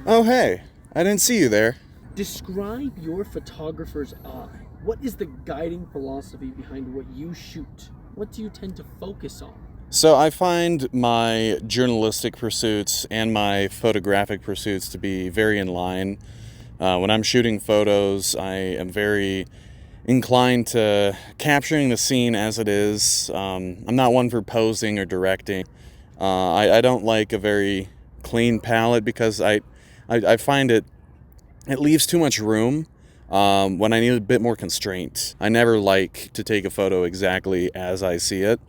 Oh, hey, I didn't see you there. Describe your photographer's eye. What is the guiding philosophy behind what you shoot? What do you tend to focus on? So I find my journalistic pursuits and my photographic pursuits to be very in line. When I'm shooting photos, I am very inclined to capturing the scene as it is. I'm not one for posing or directing. I don't like a very clean palette because I find it leaves too much room when I need a bit more constraint. I never like to take a photo exactly as I see it.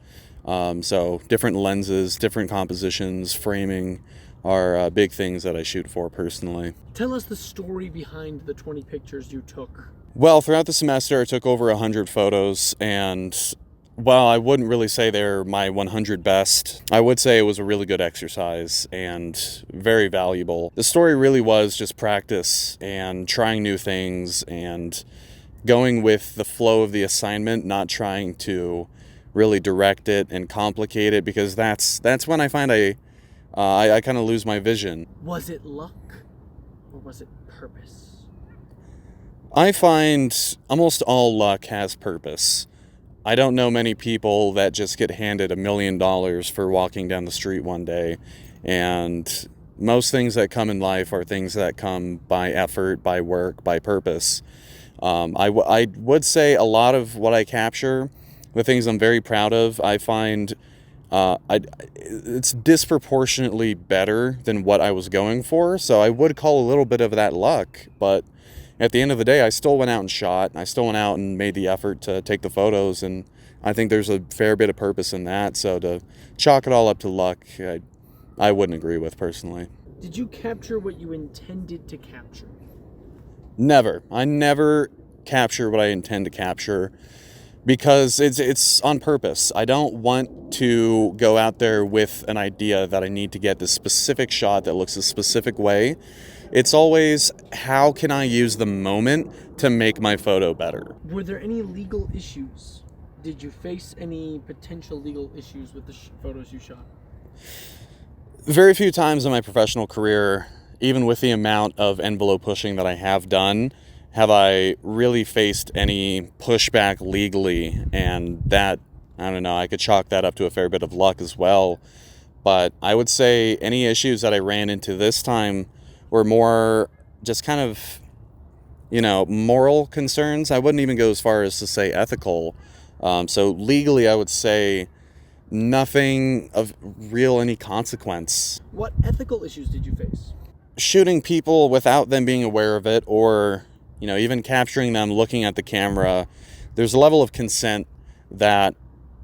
So different lenses, different compositions, framing are big things that I shoot for personally. Tell us the story behind the 20 pictures you took. Well, throughout the semester, I took over 100 photos, and while I wouldn't really say they're my 100 best, I would say it was a really good exercise and very valuable. The story really was just practice and trying new things and going with the flow of the assignment, not trying to really direct it and complicate it, because that's when I find I kind of lose my vision. Was it luck or was it purpose? I find almost all luck has purpose. I don't know many people that just get handed $1 million for walking down the street one day, and most things that come in life are things that come by effort, by work, by purpose. I would say a lot of what I capture, the things I'm very proud of, I find it's disproportionately better than what I was going for. So I would call a little bit of that luck, but at the end of the day, I still went out and shot. I still went out and made the effort to take the photos, and I think there's a fair bit of purpose in that. So to chalk it all up to luck, I wouldn't agree with personally. Did you capture what you intended to capture? Never. I never capture what I intend to capture because it's on purpose. I don't want to go out there with an idea that I need to get this specific shot that looks a specific way. It's always, how can I use the moment to make my photo better? Were there any legal issues? Did you face any potential legal issues with the photos you shot? Very few times in my professional career, even with the amount of envelope pushing that I have done, have I really faced any pushback legally. And that, I don't know, I could chalk that up to a fair bit of luck as well. But I would say any issues that I ran into this time were more just kind of, moral concerns. I wouldn't even go as far as to say ethical. So legally, I would say nothing of real any consequence. What ethical issues did you face? Shooting people without them being aware of it, or, even capturing them looking at the camera. There's a level of consent that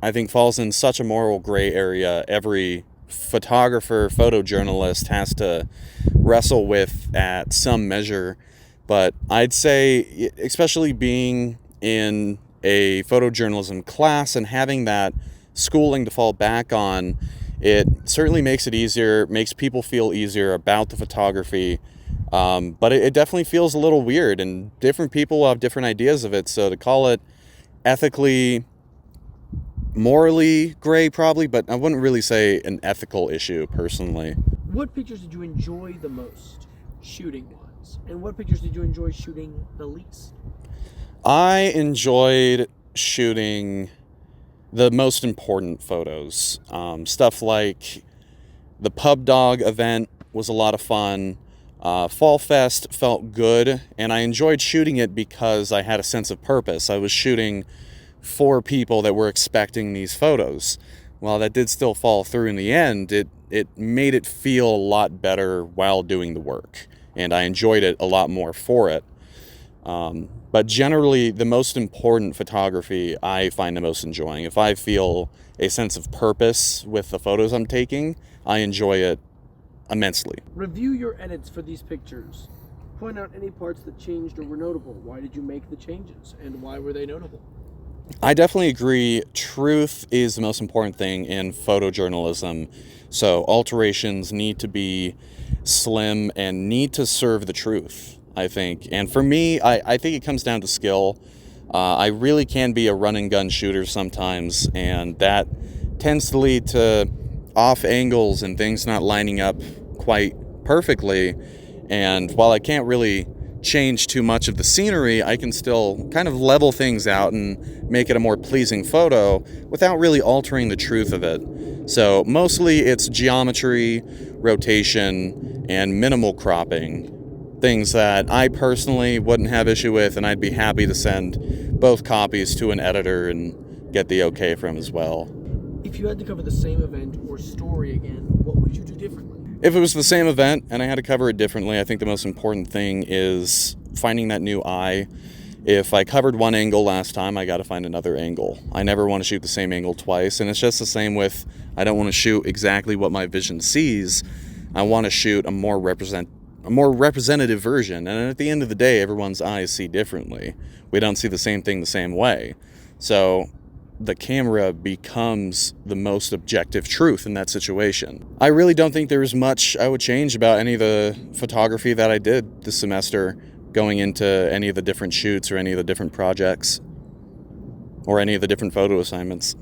I think falls in such a moral gray area. Every photographer, photojournalist has to wrestle with at some measure. But I'd say, especially being in a photojournalism class and having that schooling to fall back on, it certainly makes it easier, makes people feel easier about the photography. But it definitely feels a little weird, and different people have different ideas of it. So to call it ethically, morally gray, probably, but I wouldn't really say an ethical issue personally. What pictures did you enjoy the most shooting wise? And what pictures did you enjoy shooting the least? I enjoyed shooting the most important photos. Stuff like the Pub Dog event was a lot of fun. Fall Fest felt good, and I enjoyed shooting it because I had a sense of purpose. I was shooting for people that were expecting these photos. While that did still fall through in the end, it made it feel a lot better while doing the work, and I enjoyed it a lot more for it. But generally, the most important photography I find the most enjoying. If I feel a sense of purpose with the photos I'm taking, I enjoy it immensely. Review your edits for these pictures. Point out any parts that changed or were notable. Why did you make the changes, and why were they notable? I definitely agree. Truth is the most important thing in photojournalism. So alterations need to be slim and need to serve the truth, I think. And for me, I think it comes down to skill. I really can be a run and gun shooter sometimes, and that tends to lead to off angles and things not lining up quite perfectly. And while I can't really change too much of the scenery, I can still kind of level things out and make it a more pleasing photo without really altering the truth of it. So mostly it's geometry, rotation, and minimal cropping. Things that I personally wouldn't have issue with, and I'd be happy to send both copies to an editor and get the okay from as well. If you had to cover the same event or story again, what would you do differently? If it was the same event and I had to cover it differently, I think the most important thing is finding that new eye. If I covered one angle last time, I got to find another angle. I never want to shoot the same angle twice, and it's just the same with, I don't want to shoot exactly what my vision sees. I want to shoot a more representative version, and at the end of the day, everyone's eyes see differently. We don't see the same thing the same way. So the camera becomes the most objective truth in that situation. I really don't think there's much I would change about any of the photography that I did this semester going into any of the different shoots or any of the different projects or any of the different photo assignments.